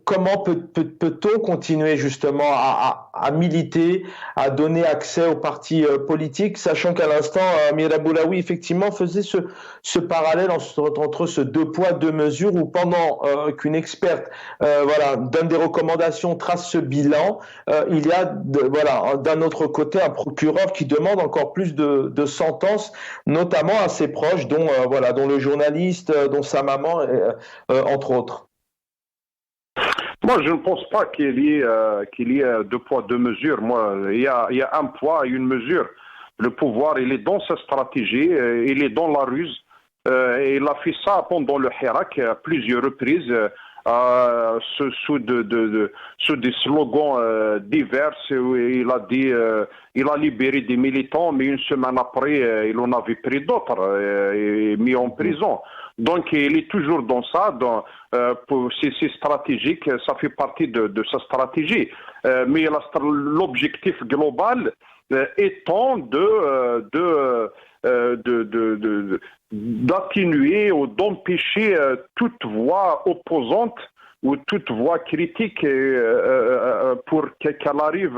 comment peut-on continuer justement à militer, à donner accès aux partis politiques, sachant qu'à l'instant, Mira Boulaoui effectivement faisait ce parallèle entre ce deux poids, deux mesures, où pendant qu'une experte donne des recommandations, trace ce bilan, il y a d'un autre côté un procureur qui demande encore plus de sentences, notamment à ses proches, dont le journaliste, dont sa maman, entre autres. Moi, je ne pense pas qu'il y ait deux poids, deux mesures. Moi, il y a un poids et une mesure. Le pouvoir, il est dans sa stratégie, il est dans la ruse. Il a fait ça pendant le Hirak à plusieurs reprises, sous des slogans divers. Où il a dit, il a libéré des militants, mais une semaine après, il en avait pris d'autres et mis en prison. Donc, il est toujours dans ça, c'est stratégique, ça fait partie de sa stratégie. Mais l'objectif global étant d'atténuer ou d'empêcher toute voix opposante ou toute voix critique pour qu'elle arrive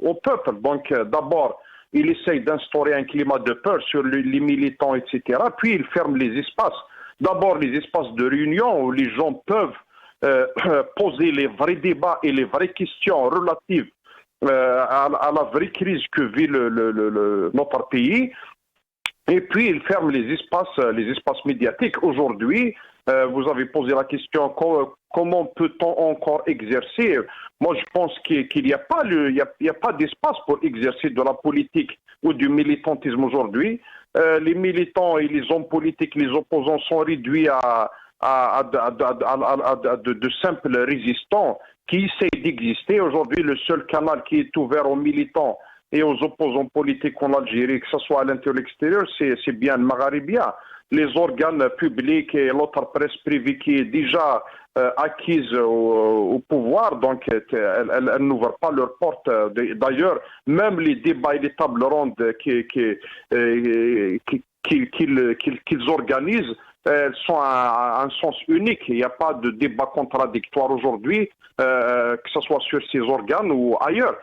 au peuple. Donc, d'abord, il essaye d'instaurer un climat de peur sur les militants, etc. Puis il ferme les espaces. D'abord, les espaces de réunion où les gens peuvent poser les vrais débats et les vraies questions relatives à la vraie crise que vit notre pays. Et puis, il ferme les espaces médiatiques. Aujourd'hui, vous avez posé la question, comment peut-on encore exercer? Moi, je pense qu'il n'y a pas d'espace pour exercer de la politique ou du militantisme aujourd'hui. Les militants et les hommes politiques, les opposants sont réduits à de simples résistants qui essayent d'exister. Aujourd'hui, le seul canal qui est ouvert aux militants et aux opposants politiques en Algérie, que ce soit à l'intérieur ou à l'extérieur, c'est bien le Maghrébia. Les organes publics et l'autre presse privée qui est déjà acquise au pouvoir, donc elles n'ouvrent pas leurs portes. D'ailleurs, même les débats et les tables rondes qu'ils organisent, elles sont à un sens unique. Il n'y a pas de débat contradictoire aujourd'hui, que ce soit sur ces organes ou ailleurs.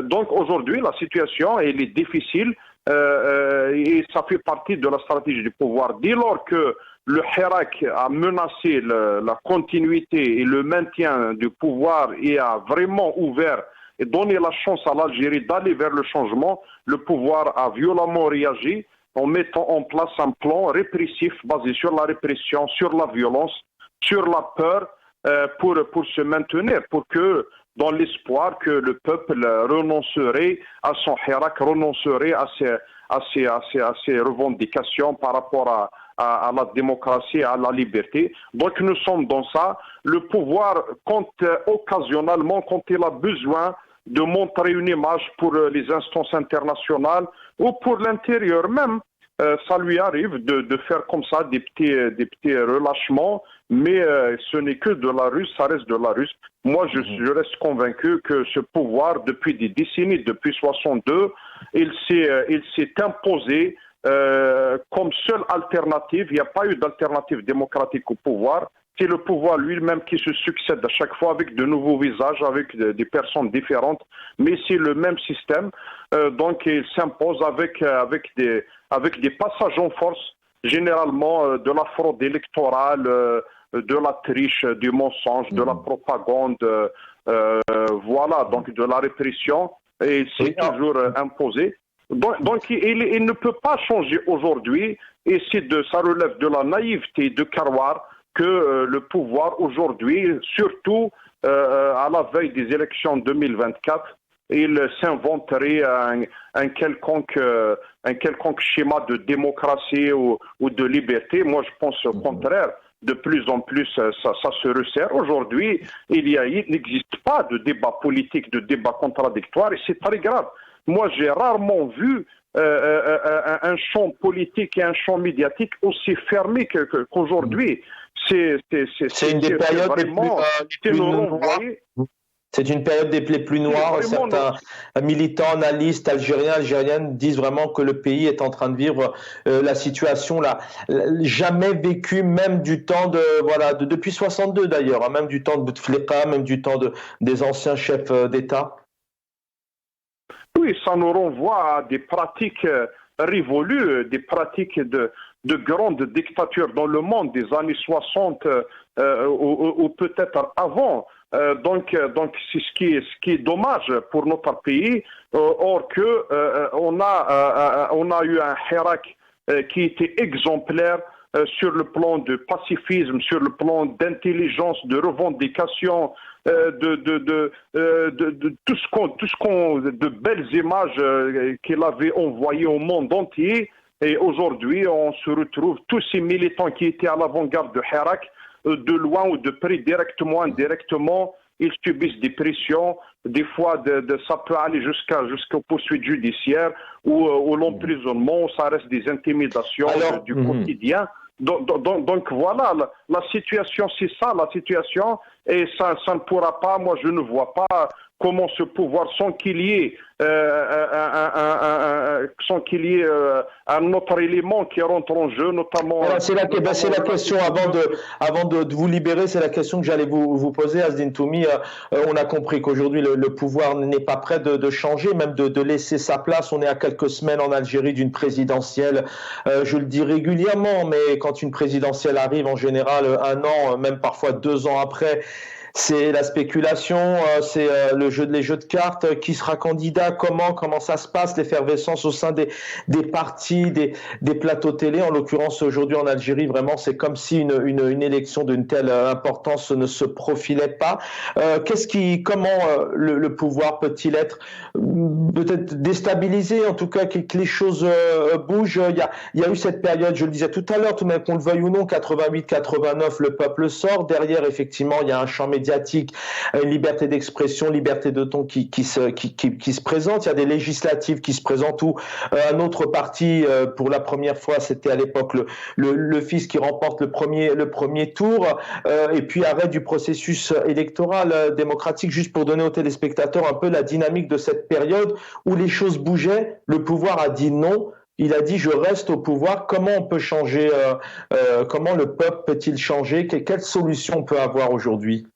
Donc aujourd'hui, la situation elle est difficile et ça fait partie de la stratégie du pouvoir. Dès lors que le Hirak a menacé la continuité et le maintien du pouvoir et a vraiment ouvert et donné la chance à l'Algérie d'aller vers le changement, le pouvoir a violemment réagi en mettant en place un plan répressif basé sur la répression, sur la violence, sur la peur pour se maintenir, pour que dans l'espoir que le peuple renoncerait à son Hirak, renoncerait à ses revendications par rapport à la démocratie, à la liberté. Donc nous sommes dans ça. Le pouvoir compte occasionnellement, quand il a besoin de montrer une image pour les instances internationales ou pour l'intérieur même, ça lui arrive de faire comme ça des petits relâchements, mais ce n'est que de la ruse, ça reste de la ruse. Moi, je reste convaincu que ce pouvoir, depuis des décennies, depuis 62, il s'est imposé comme seule alternative. Il n'y a pas eu d'alternative démocratique au pouvoir. C'est le pouvoir lui-même qui se succède à chaque fois avec de nouveaux visages, avec des personnes différentes, mais c'est le même système. Donc il s'impose avec des passages en force, généralement de la fraude électorale, de la triche, du mensonge, de la propagande, donc de la répression, et c'est toujours imposé. Donc il ne peut pas changer aujourd'hui, et ça relève de la naïveté de Karouar que le pouvoir aujourd'hui, surtout à la veille des élections 2024, il s'inventerait un quelconque schéma de démocratie ou de liberté. Moi, je pense au contraire. de plus en plus, ça se resserre. Aujourd'hui, il n'existe pas de débat politique, de débat contradictoire, et c'est très grave. Moi, j'ai rarement vu un champ politique et un champ médiatique aussi fermé qu'aujourd'hui. C'est une des périodes les plus noires. C'est une période des plus noires. Certains militants, analystes algériennes disent vraiment que le pays est en train de vivre la situation là, jamais vécue, même du temps depuis 62 d'ailleurs, hein, même du temps de Bouteflika, même du temps des anciens chefs d'État. Oui, ça nous renvoie à des pratiques révolues, des pratiques de grandes dictatures dans le monde des années 60 ou peut-être avant. Donc c'est ce qui est dommage pour notre pays. Or que on a eu un Hirak qui était exemplaire sur le plan de pacifisme, sur le plan d'intelligence, de revendication, de de belles images qu'il avait envoyées au monde entier. Et aujourd'hui, on se retrouve tous ces militants qui étaient à l'avant-garde de Hirak, de loin ou de près, directement, indirectement, ils subissent des pressions. Des fois, ça peut aller jusqu'aux poursuites judiciaires ou l'emprisonnement. Ça reste des intimidations du quotidien. Donc voilà, la situation, c'est ça, la situation, et ça ne pourra pas, moi je ne vois pas comment ce pouvoir, sans qu'il y ait un autre élément qui rentre en jeu, notamment... Voilà, c'est la question, avant de vous libérer, c'est la question que j'allais vous poser, Azdine Toumi. On a compris qu'aujourd'hui le pouvoir n'est pas prêt de changer, même de laisser sa place. On est à quelques semaines en Algérie d'une présidentielle, je le dis régulièrement, mais quand une présidentielle arrive, en général, 1 an, même parfois 2 ans après, c'est la spéculation, c'est les jeux de cartes, qui sera candidat, comment ça se passe, l'effervescence au sein des partis, des plateaux télé. En l'occurrence, aujourd'hui en Algérie, vraiment, c'est comme si une élection d'une telle importance ne se profilait pas. Comment le pouvoir peut-il être peut-être déstabilisé, en tout cas que les choses bougent. Il y a eu cette période, je le disais tout à l'heure, tout de même qu'on le veuille ou non, 88-89, le peuple sort. Derrière, effectivement, il y a un champ médiatique, une liberté d'expression, liberté de ton qui se présente. Il y a des législatives qui se présentent où un autre parti, pour la première fois, c'était à l'époque le fils qui remporte le premier tour, et puis arrêt du processus électoral démocratique. Juste pour donner aux téléspectateurs un peu la dynamique de cette période où les choses bougeaient, le pouvoir a dit non. Il a dit « je reste au pouvoir ». Comment on peut changer comment le peuple peut-il changer? Quelle solution on peut avoir aujourd'hui?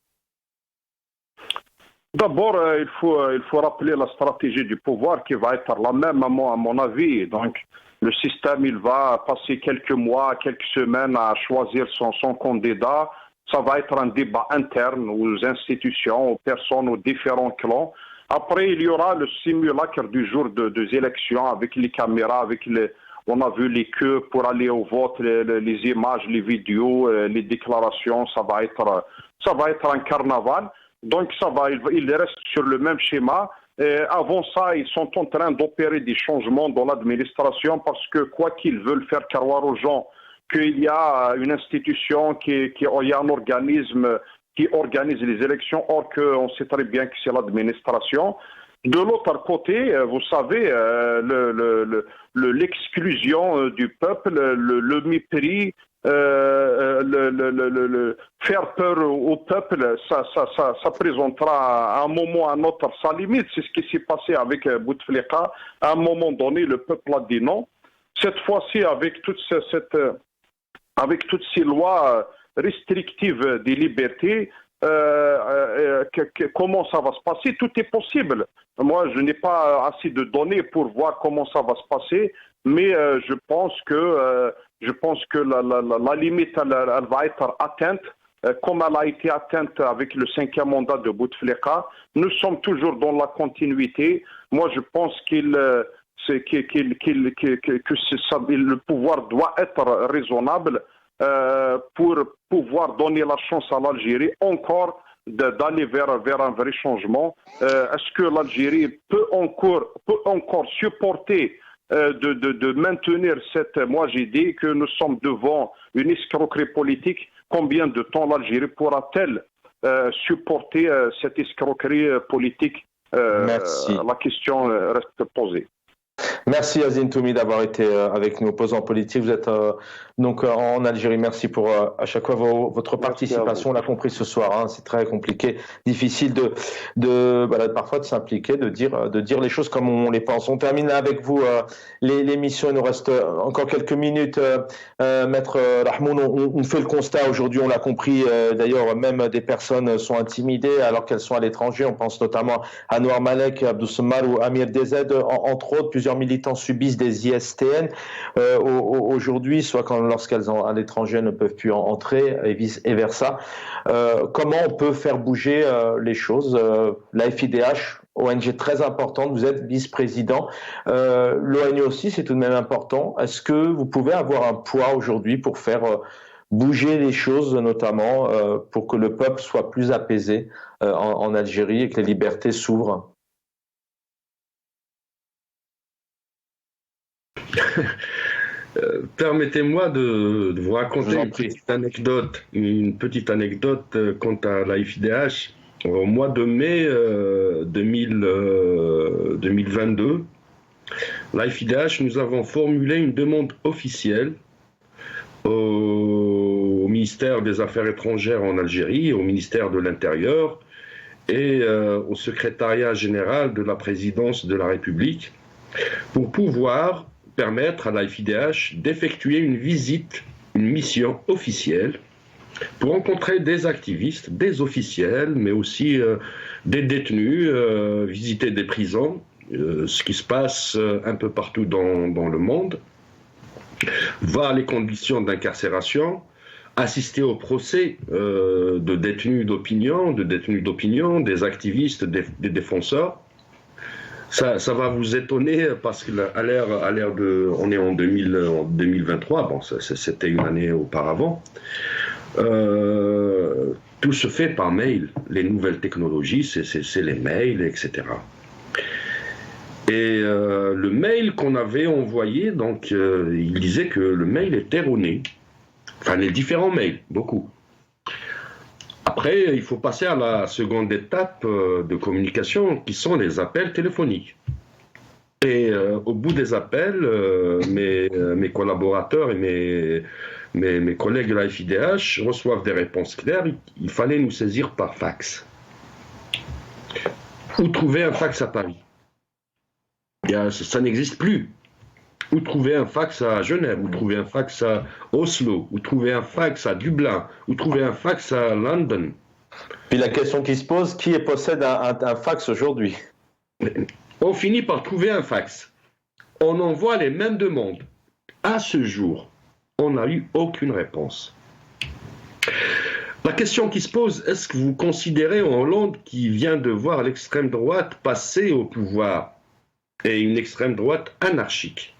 D'abord, il faut rappeler la stratégie du pouvoir qui va être la même à mon avis. Donc, le système, il va passer quelques mois, quelques semaines à choisir son candidat. Ça va être un débat interne aux institutions, aux personnes, aux différents clans. Après, il y aura le simulacre du jour des élections avec les caméras, on a vu les queues pour aller au vote, les images, les vidéos, les déclarations. Ça va être un carnaval. Donc il reste sur le même schéma. Avant ça, ils sont en train d'opérer des changements dans l'administration parce que quoi qu'ils veulent faire croire aux gens qu'il y a une institution, il y a un organisme qui organise les élections, or qu'on sait très bien que c'est l'administration. De l'autre côté, vous savez, l'exclusion du peuple, le mépris, faire peur au peuple, ça présentera à un moment ou à un autre sa limite. C'est ce qui s'est passé avec Bouteflika. À un moment donné, le peuple a dit non. Cette fois-ci, avec toutes ces lois restrictives des libertés, comment ça va se passer? Tout est possible. Moi, je n'ai pas assez de données pour voir comment ça va se passer, mais je pense que la limite, elle va être atteinte, comme elle a été atteinte avec le 5e mandat de Bouteflika. Nous sommes toujours dans la continuité. Moi, je pense que le pouvoir doit être raisonnable pour pouvoir donner la chance à l'Algérie encore d'aller vers un vrai changement. Est-ce que l'Algérie peut encore supporter de maintenir moi j'ai dit que nous sommes devant une escroquerie politique. combien de temps l'Algérie pourra-t-elle supporter cette escroquerie politique? Merci. La question reste posée. Merci Yazine Toumi d'avoir été avec nous, opposant politique. Vous êtes donc en Algérie. Merci pour à chaque fois votre participation. On l'a compris ce soir, hein, c'est très compliqué, difficile parfois de s'impliquer, de dire les choses comme on les pense. On termine avec vous l'émission. Il nous reste encore quelques minutes. Maître Rahmoun, on fait le constat aujourd'hui, on l'a compris. D'ailleurs, même des personnes sont intimidées alors qu'elles sont à l'étranger. On pense notamment à Noir Malek, Abdou Semmar ou Amir DZ, entre autres. Plusieurs militants subissent des ISTN aujourd'hui, soit lorsqu'elles sont à l'étranger ne peuvent plus entrer et versa. Comment on peut faire bouger les choses? La FIDH, ONG très importante, vous êtes vice-président. L'ONU aussi, c'est tout de même important. Est-ce que vous pouvez avoir un poids aujourd'hui pour faire bouger les choses, notamment pour que le peuple soit plus apaisé en Algérie et que les libertés s'ouvrent? Permettez-moi de vous raconter une petite anecdote quant à la FIDH. Au mois de mai 2022, la FIDH, nous avons formulé une demande officielle au ministère des Affaires étrangères en Algérie, au ministère de l'Intérieur et au secrétariat général de la présidence de la République pour pouvoir permettre à la FIDH d'effectuer une mission officielle pour rencontrer des activistes, des officiels, mais aussi des détenus, visiter des prisons, ce qui se passe un peu partout dans le monde, voir les conditions d'incarcération, assister au procès de détenus d'opinion, des activistes, des défenseurs. Ça va vous étonner parce qu'à l'ère on est en 2023, bon, c'était une année auparavant. Tout se fait par mail. Les nouvelles technologies, c'est les mails, etc. Et le mail qu'on avait envoyé, donc, il disait que le mail est erroné. Enfin, les différents mails, beaucoup. Après, il faut passer à la seconde étape de communication, qui sont les appels téléphoniques. Et au bout des appels, mes collaborateurs et mes collègues de la FIDH reçoivent des réponses claires. Il fallait nous saisir par fax. Ou trouver un fax à Paris. Ça n'existe plus. Ou trouver un fax à Genève, ou trouver un fax à Oslo, ou trouver un fax à Dublin, ou trouver un fax à London. Puis la question qui se pose, qui possède un fax aujourd'hui? On finit par trouver un fax. On envoie les mêmes demandes. À ce jour, on n'a eu aucune réponse. La question qui se pose, est-ce que vous considérez en Hollande, qui vient de voir l'extrême droite passer au pouvoir, et une extrême droite anarchique,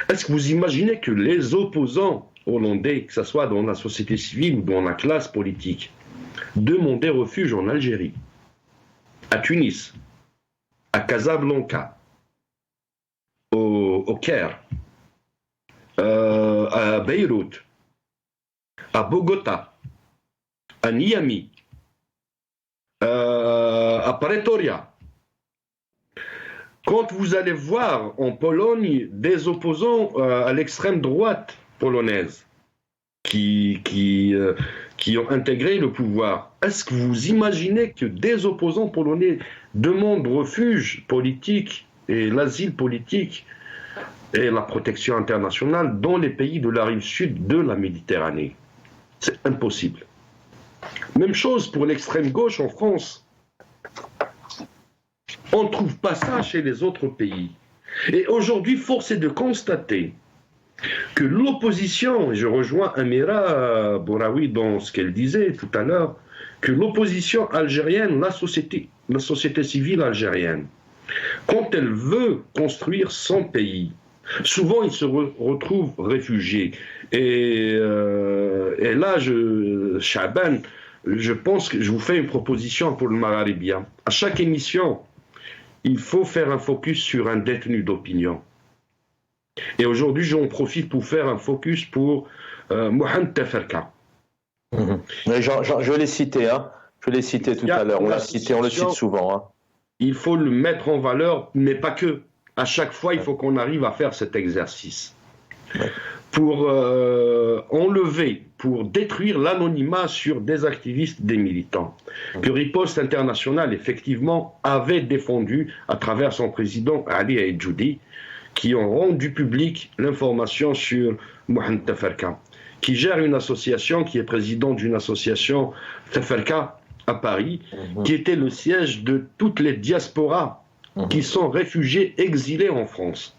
est-ce que vous imaginez que les opposants hollandais, que ce soit dans la société civile ou dans la classe politique, demandaient refuge en Algérie, à Tunis, à Casablanca, au Caire, à Beyrouth, à Bogota, à Niamey, à Pretoria? Quand vous allez voir en Pologne des opposants à l'extrême droite polonaise qui ont intégré le pouvoir, est-ce que vous imaginez que des opposants polonais demandent refuge politique et l'asile politique et la protection internationale dans les pays de la rive sud de la Méditerranée? C'est impossible. Même chose pour l'extrême gauche en France. On ne trouve pas ça chez les autres pays. Et aujourd'hui, force est de constater que l'opposition, et je rejoins Amira Bouraoui dans ce qu'elle disait tout à l'heure, que l'opposition algérienne, la société civile algérienne, quand elle veut construire son pays, souvent ils se retrouvent réfugiés. Et là, Chaban, je pense que je vous fais une proposition pour le Maghrébien. À chaque émission, il faut faire un focus sur un détenu d'opinion. Et aujourd'hui, j'en profite pour faire un focus pour Mohamed Teferka. Mais je l'ai cité, hein. Je l'ai cité tout à l'heure. On l'a cité, on le cite souvent. Hein. Il faut le mettre en valeur, mais pas que. À chaque fois, il faut qu'on arrive à faire cet exercice. Ouais. Pour enlever, pour détruire l'anonymat sur des activistes, des militants, que Riposte International, effectivement, avait défendu à travers son président Ali Aïdjoudi, qui ont rendu public l'information sur Mohamed Taferka, qui gère une association, qui est président d'une association Taferka à Paris, qui était le siège de toutes les diasporas qui sont réfugiés, exilés en France.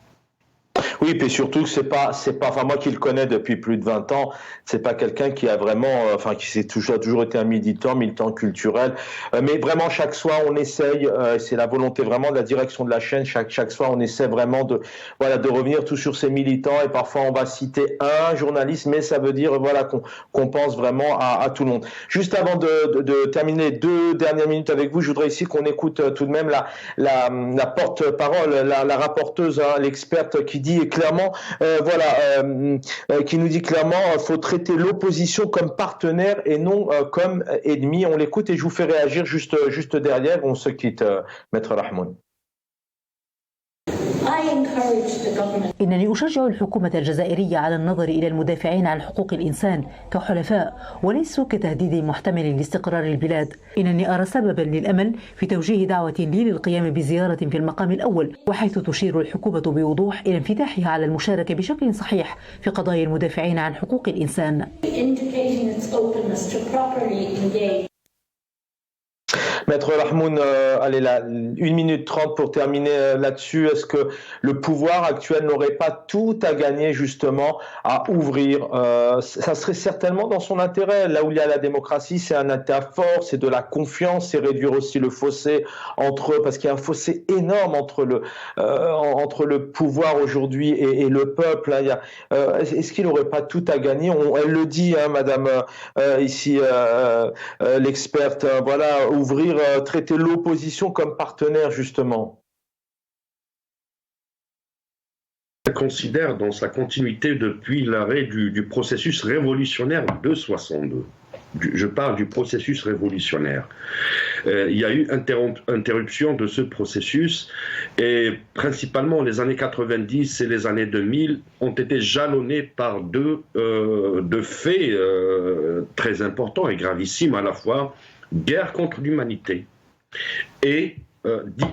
Oui, puis surtout, c'est pas, enfin, moi qui le connais depuis plus de 20 ans, c'est pas quelqu'un qui a vraiment, qui s'est toujours été un militant culturel. Mais vraiment, chaque soir, on essaye, c'est la volonté vraiment de la direction de la chaîne, chaque soir, on essaie vraiment de revenir tout sur ces militants, et parfois, on va citer un journaliste, mais ça veut dire, qu'on pense vraiment à tout le monde. Juste avant de terminer les 2 dernières minutes avec vous, je voudrais ici qu'on écoute tout de même la porte-parole, la rapporteuse, hein, l'experte qui dit clairement, qui nous dit clairement, faut traiter l'opposition comme partenaire et non comme ennemi. On l'écoute et je vous fais réagir juste derrière. On se quitte, Maître Rahmoun. إنني أشجع الحكومة الجزائرية على النظر إلى المدافعين عن حقوق الإنسان كحلفاء وليسوا كتهديد محتمل لاستقرار البلاد. إنني أرى سببا للأمل في توجيه دعوة لي للقيام بزيارة في المقام الأول، وحيث تشير الحكومة بوضوح إلى انفتاحها على المشاركة بشكل صحيح في قضايا المدافعين عن حقوق الإنسان. Maître Rahmoun, allez là, 1 minute 30 pour terminer là-dessus. Est-ce que le pouvoir actuel n'aurait pas tout à gagner justement à ouvrir ça serait certainement dans son intérêt. Là où il y a la démocratie, c'est un intérêt fort, c'est de la confiance, c'est réduire aussi le fossé entre eux, parce qu'il y a un fossé énorme entre le pouvoir aujourd'hui et le peuple. Hein. Est-ce qu'il n'aurait pas tout à gagner? Elle le dit, hein, Madame ici l'experte. Ouvrir, traiter l'opposition comme partenaire, justement. Elle considère dans sa continuité depuis l'arrêt du processus révolutionnaire de 62. Je parle du processus révolutionnaire. Il y a eu interruption de ce processus et principalement les années 90 et les années 2000 ont été jalonnés par deux faits très importants et gravissimes à la fois. Guerre contre l'humanité et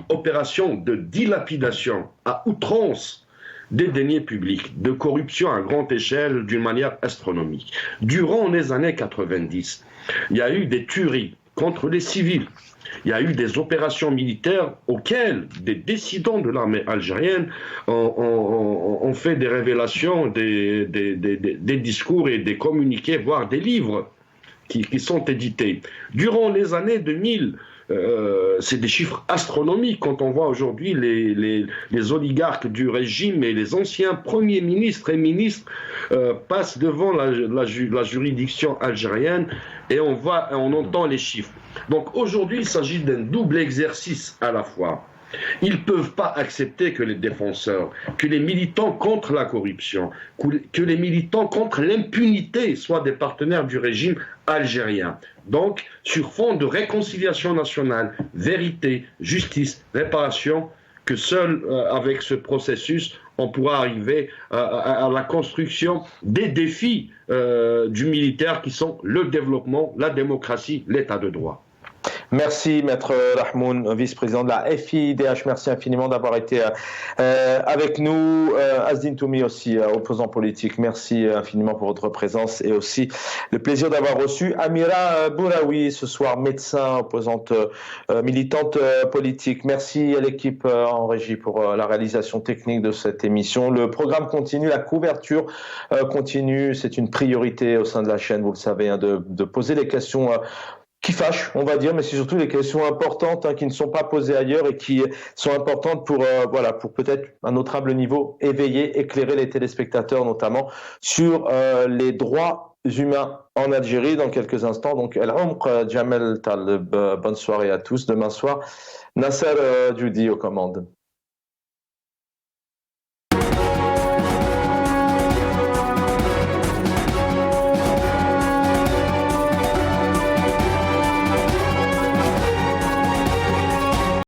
opération de dilapidation à outrance des deniers publics, de corruption à grande échelle d'une manière astronomique. Durant les années 90, il y a eu des tueries contre les civils, il y a eu des opérations militaires auxquelles des décidents de l'armée algérienne ont fait des révélations, des discours et des communiqués, voire des livres qui sont édités. Durant les années 2000, c'est des chiffres astronomiques quand on voit aujourd'hui les oligarques du régime et les anciens premiers ministres et ministres passent devant la juridiction algérienne et on entend les chiffres. Donc aujourd'hui, il s'agit d'un double exercice à la fois. Ils ne peuvent pas accepter que les défenseurs, que les militants contre la corruption, que les militants contre l'impunité soient des partenaires du régime algérien. Donc, sur fond de réconciliation nationale, vérité, justice, réparation, que seul avec ce processus, on pourra arriver à la construction des défis du militaire qui sont le développement, la démocratie, l'état de droit. Merci, Maître Rahmoun, vice-président de la FIDH. Merci infiniment d'avoir été avec nous. Azdine Toumi aussi, opposant politique. Merci infiniment pour votre présence et aussi le plaisir d'avoir reçu Amira Bouraoui ce soir, médecin, opposante militante politique. Merci à l'équipe en régie pour la réalisation technique de cette émission. Le programme continue, la couverture continue. C'est une priorité au sein de la chaîne, vous le savez, hein, de poser les questions qui fâchent, on va dire, mais c'est surtout des questions importantes qui ne sont pas posées ailleurs et qui sont importantes pour peut-être à notre humble niveau éveiller, éclairer les téléspectateurs notamment sur les droits humains en Algérie dans quelques instants. Donc, El Omq, Jamel Taleb, bonne soirée à tous. Demain soir, Nasser Djoudi aux commandes.